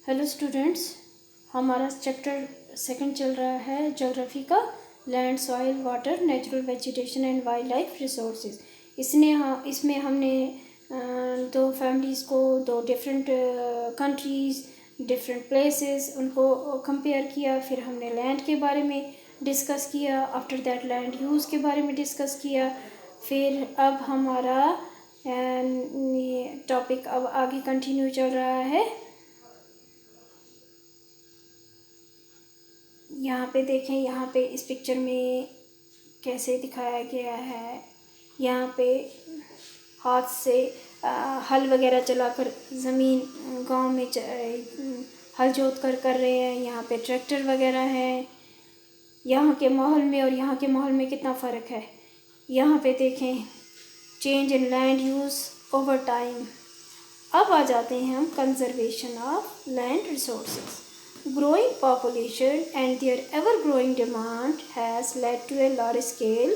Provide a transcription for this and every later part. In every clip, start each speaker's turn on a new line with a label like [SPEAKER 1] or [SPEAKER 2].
[SPEAKER 1] Hello students, हमारा chapter second चल रहा है ज्योग्राफी का। Land, soil, water, natural vegetation and wild life resources. इसमें हमने दो फैमिलीज़ को, दो डिफरेंट कंट्रीज़, डिफरेंट प्लेसेस, उनको कंपेयर किया। फिर हमने लैंड के बारे में डिस्कस किया, आफ्टर दैट लैंड यूज़ के बारे में डिस्कस किया। फिर अब हमारा टॉपिक अब आगे कंटिन्यू चल रहा है। यहाँ पे देखें, यहाँ पे इस पिक्चर में कैसे दिखाया गया है। यहाँ पे हाथ से हल वगैरह चलाकर ज़मीन गांव में हल जोत कर रहे हैं। यहाँ पे ट्रैक्टर वगैरह हैं। यहाँ के माहौल में और यहाँ के माहौल में कितना फ़र्क है। यहाँ पे देखें, change in land use over time. अब आ जाते हैं हम conservation of land resources. Growing population and their ever-growing demand has led to a large-scale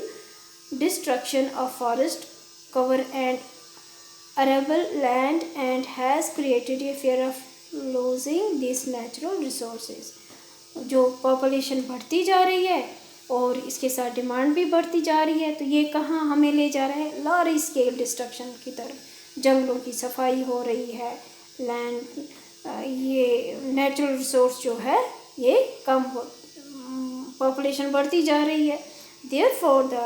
[SPEAKER 1] destruction of forest cover and arable land and has created a fear of losing these natural resources. जो population बढ़ती जा रही है और इसके साथ demand भी बढ़ती जा रही है, तो ये कहाँ हमें ले जा रहा है? लार्ज स्केल डिस्ट्रक्शन की तरफ। जंगलों की सफाई हो रही है, लैंड ये नेचुरल रिसोर्स जो है ये कम हो, पॉपुलेशन बढ़ती जा रही है। Therefore the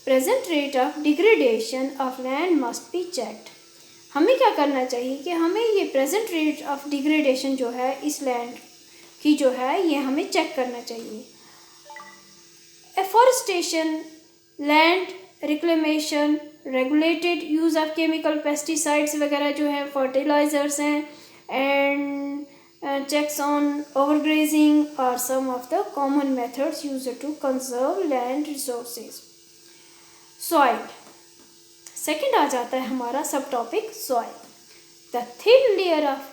[SPEAKER 1] present rate of degradation of land must be checked. हमें क्या करना चाहिए कि हमें ये प्रेजेंट रेट ऑफ डिग्रेडेशन जो है इस लैंड की जो है ये हमें चेक करना चाहिए। Afforestation, land reclamation, regulated use of chemical pesticides वगैरह जो है, फर्टिलाइज़र्स हैं, and checks on overgrazing are some of the common methods used to conserve land resources. Soil. Second आ जाता है हमारा सब topic soil. The thin layer of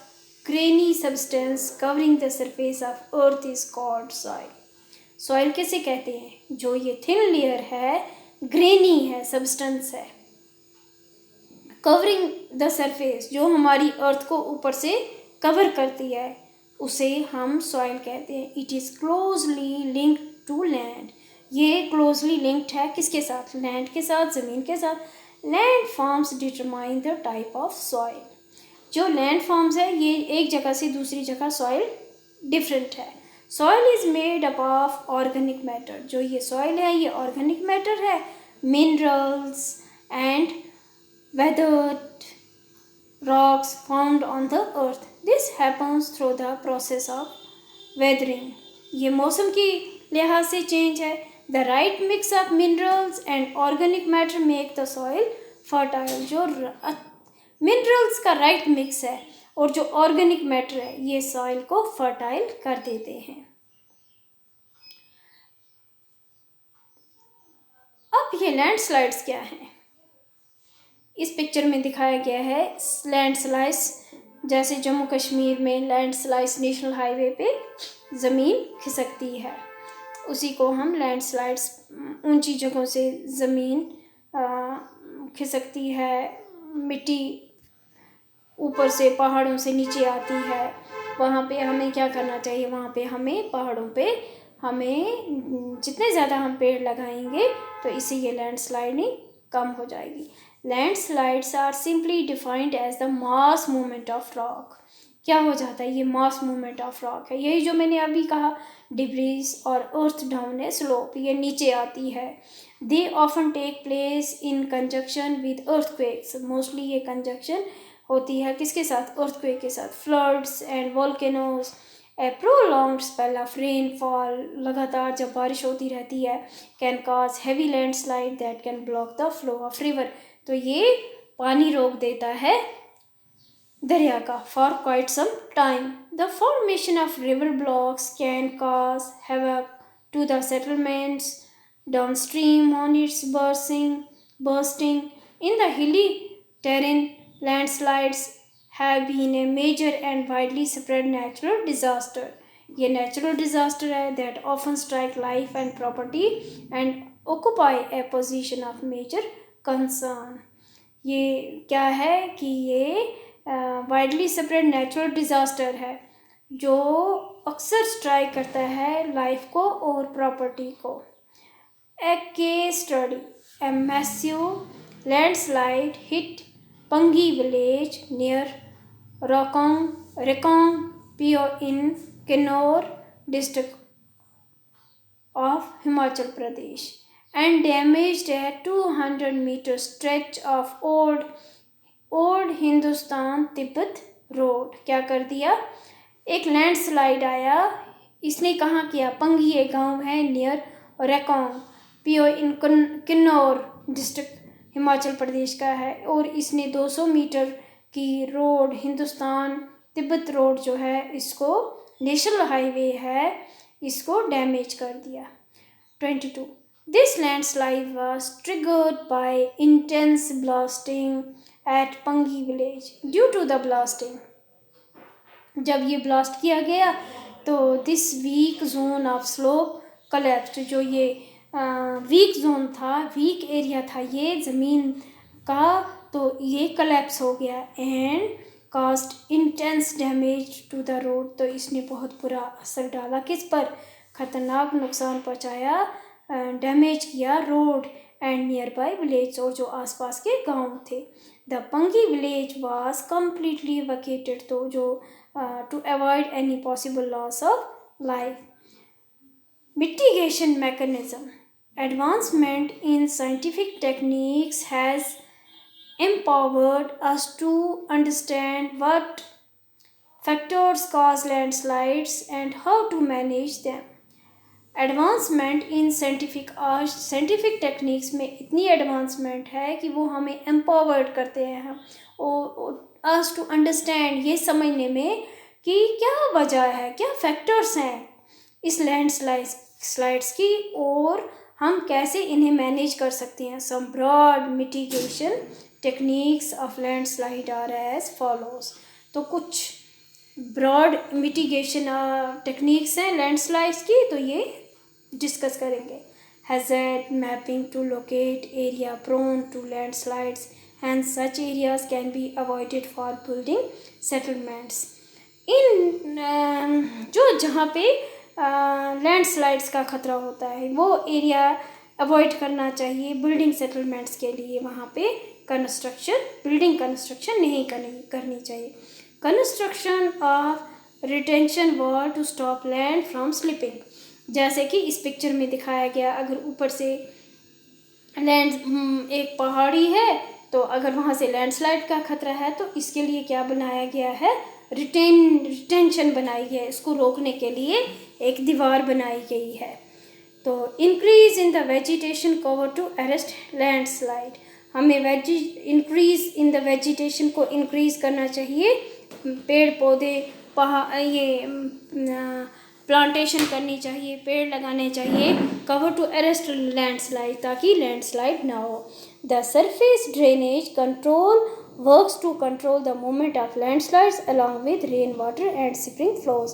[SPEAKER 1] grainy substance covering the surface of earth is called soil. Soil किसे कहते हैं? जो ये थिन लेयर है, ग्रेनी है, सब्सटेंस है, कवरिंग द सरफेस, जो हमारी अर्थ को ऊपर से कवर करती है, उसे हम सॉइल कहते हैं। It is closely linked to land. ये क्लोजली लिंक्ड है किसके साथ? लैंड के साथ, ज़मीन के साथ। Land forms determine the type of soil. जो लैंड फॉर्म्स है ये एक जगह से दूसरी जगह सॉइल डिफरेंट है। Soil is made up of organic matter. जो ये सॉइल है ये ऑर्गेनिक मैटर है, minerals and weathered rocks found on the earth. This happens through the process of weathering. ये मौसम की लिहाज से चेंज है। The right mix of minerals and organic matter make the soil fertile. जो मिनरल्स का right mix है और जो ऑर्गेनिक मैटर है ये सॉइल को फर्टाइल कर देते हैं। अब ये लैंडस्लाइड्स क्या हैं? इस पिक्चर में दिखाया गया है लैंडस्लाइड्स। जैसे जम्मू कश्मीर में लैंडस्लाइड्स, नेशनल हाईवे पे ज़मीन खिसकती है, उसी को हम लैंडस्लाइड्स, ऊंची जगहों से ज़मीन खिसकती है, मिट्टी ऊपर से पहाड़ों से नीचे आती है। वहाँ पे हमें क्या करना चाहिए? वहाँ पे हमें पहाड़ों पे हमें जितने ज़्यादा हम पेड़ लगाएंगे तो इससे ये लैंडस्लाइडिंग कम हो जाएगी। Landslides are simply defined as the mass movement of rock. क्या हो जाता है? ये मास मूवमेंट ऑफ रॉक है। यही जो मैंने अभी कहा, डिब्रीज और अर्थ डाउन है स्लोप, ये नीचे आती है। They often take place in conjunction with earthquakes. Mostly ये कंजक्शन होती है किसके साथ? अर्थक्वेक के साथ। Floods and volcanoes, a prolonged spell of rainfall, लगातार जब बारिश होती रहती है, can cause heavy landslide that can block the flow of river. तो ये पानी रोक देता है दरिया का for quite some time. The formation of river blocks can cause havoc to the settlements downstream on it's bursting in the hilly terrain. Landslides have been a major and widely spread natural disaster. ये natural disaster है that often strike life and property and occupy a position of major concern. ये क्या है कि ये widely spread natural disaster है जो अक्सर स्ट्राइक करता है लाइफ को और प्रॉपर्टी को। A case study: a massive landslide hit Pangi village near Rekong in Kinnaur district of Himachal Pradesh and damaged a 200-meter stretch of old Hindustan Tibet road। क्या कर दिया? एक लैंडस्लाइड आया। इसने कहाँ किया? पंगी एक गांव है नियर रेकोंग, पीओ इन किन्नौर डिस्ट्रिक्ट हिमाचल प्रदेश का है, और इसने 200 मीटर की रोड, हिंदुस्तान तिब्बत रोड जो है, इसको नेशनल हाईवे है, इसको डैमेज कर दिया। 22. This landslide was triggered by intense blasting at Pangi village. Due to the blasting, जब ये ब्लास्ट किया गया तो this weak zone of slope collapsed. जो ये वीक जोन था, वीक एरिया था ये ज़मीन का, तो ये कलेप्स हो गया and caused intense damage to the road. तो इसने बहुत बुरा असर डाला किस पर? ख़तरनाक नुकसान पहुंचाया, डैमेज किया road and nearby village, और जो आसपास के गांव थे। The Pangi village was completely vacated, तो जो to avoid any possible loss of life. Mitigation mechanism: advancement in scientific techniques has empowered us to understand what factors cause landslides and how to manage them. Advancement in scientific techniques में इतनी advancement है कि वो हमें empowered करते हैं, हम us to understand, ये समझने में कि क्या वजह है, क्या फैक्टर्स हैं इस लैंडस्लाइड्स की, और हम कैसे इन्हें मैनेज कर सकते हैं। Some broad mitigation techniques of landslide are as follows. तो कुछ ब्रॉड मिटिगेशन टेक्निक्स हैं लैंडस्लाइड्स की, तो ये डिस्कस करेंगे। Hazard mapping to locate area prone to landslides and such areas can be avoided for building settlements. इन जो जहाँ पे लैंडस्लाइड्स का ख़तरा होता है वो एरिया अवॉइड करना चाहिए बिल्डिंग सेटलमेंट्स के लिए। वहाँ पे बिल्डिंग कंस्ट्रक्शन नहीं करनी चाहिए। Construction of retention wall to stop land from slipping, जैसे कि इस पिक्चर में दिखाया गया। अगर ऊपर से एक पहाड़ी है, तो अगर वहाँ से लैंडस्लाइड का खतरा है, तो इसके लिए क्या बनाया गया है? रिटेंशन बनाई है, इसको रोकने के लिए एक दीवार बनाई गई है। तो increase in the vegetation cover to arrest landslide, हमें इंक्रीज इन द वेजिटेशन को इंक्रीज करना चाहिए, पेड़ पौधे प्लांटेशन करनी चाहिए, पेड़ लगाने चाहिए, कवर टू अरेस्ट लैंडस्लाइड, ताकि लैंडस्लाइड ना हो। The surface drainage control works to control the movement of landslides along with rain water and spring flows.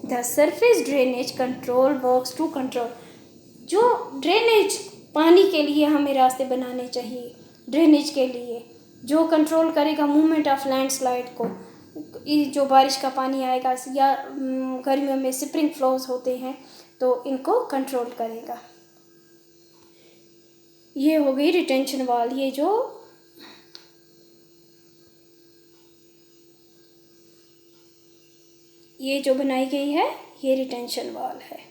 [SPEAKER 1] The surface drainage control works to control, जो drainage पानी के लिए हमें रास्ते बनाने चाहिए, ड्रेनेज के लिए, जो कंट्रोल करेगा मूवमेंट ऑफ लैंडस्लाइड को। जो बारिश का पानी आएगा या गर्मियों में स्प्रिंग फ्लोज होते हैं, तो इनको कंट्रोल करेगा। ये हो गई रिटेंशन वॉल। ये जो बनाई गई है, ये रिटेंशन वॉल है।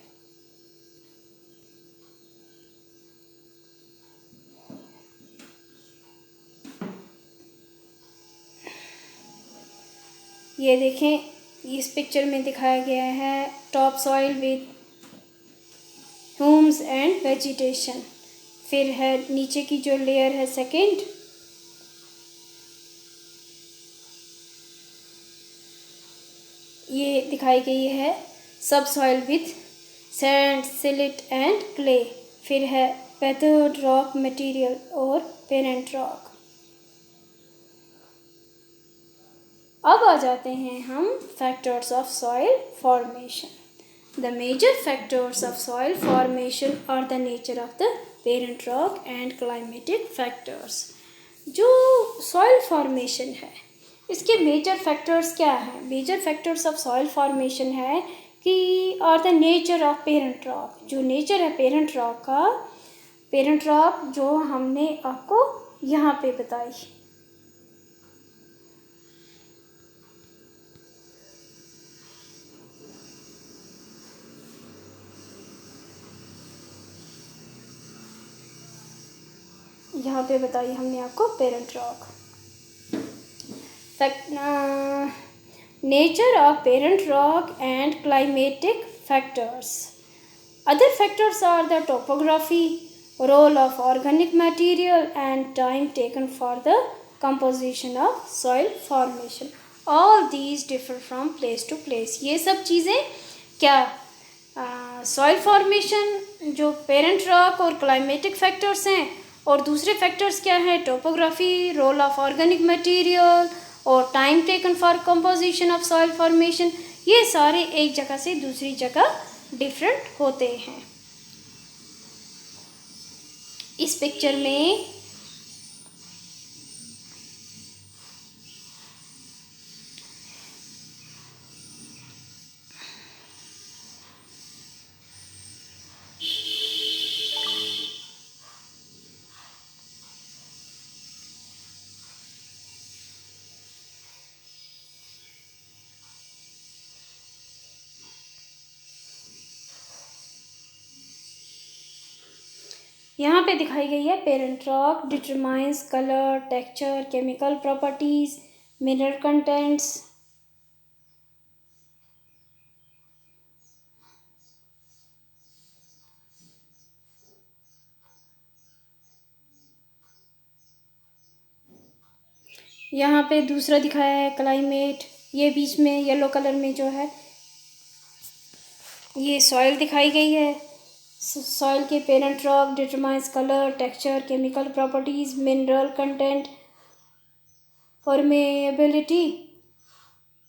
[SPEAKER 1] ये देखें, इस पिक्चर में दिखाया गया है top soil with Hume's and vegetation. फिर है नीचे की जो लेयर है सेकंड, ये दिखाई गई है सब soil with sand, silt and clay. फिर है वेदर्ड रॉक मटेरियल और पेरेंट रॉक। अब आ जाते हैं हम factors of soil formation. The major factors of soil formation are the nature of the parent rock and climatic factors. जो soil formation है, इसके मेजर फैक्टर्स क्या हैं? Major factors of soil formation है कि और the nature of parent rock, जो nature है पेरेंट रॉक का, पेरेंट रॉक जो हमने आपको यहाँ पे बताई। यहाँ पे बताई हमने आपको parent rock. Nature of parent rock and climatic factors. Other factors are the topography, role of organic material and time taken for the composition of soil formation. All these differ from place to place. ये सब चीज़ें क्या soil formation जो parent rock और climatic factors हैं, और दूसरे factors क्या हैं? Topography, role of organic material और time taken for composition of soil formation. ये सारे एक जगह से दूसरी जगह डिफरेंट होते हैं। इस पिक्चर में यहाँ पे दिखाई गई है parent rock determines colour, texture, chemical properties, mineral contents. यहाँ पे दूसरा दिखाया है क्लाइमेट, ये बीच में येलो कलर में जो है ये सॉइल दिखाई गई है। सॉइल के parent rock determines colour, texture, chemical properties, mineral content, permeability.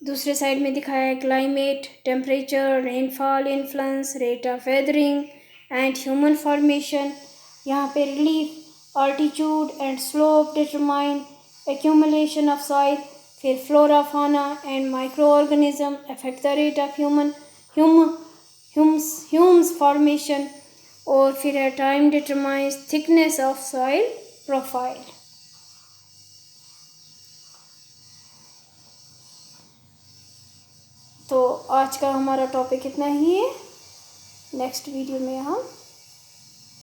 [SPEAKER 1] दूसरे साइड में दिखाया है climate, temperature, rainfall influence, rate of weathering and human formation. यहाँ पे relief, altitude and slope determine accumulation of soil. फिर फ्लोरा, फाना and micro organism affect the rate of Hume's formation. और फिर है time determines thickness of soil profile. तो आज का हमारा टॉपिक इतना ही है। नेक्स्ट वीडियो में हम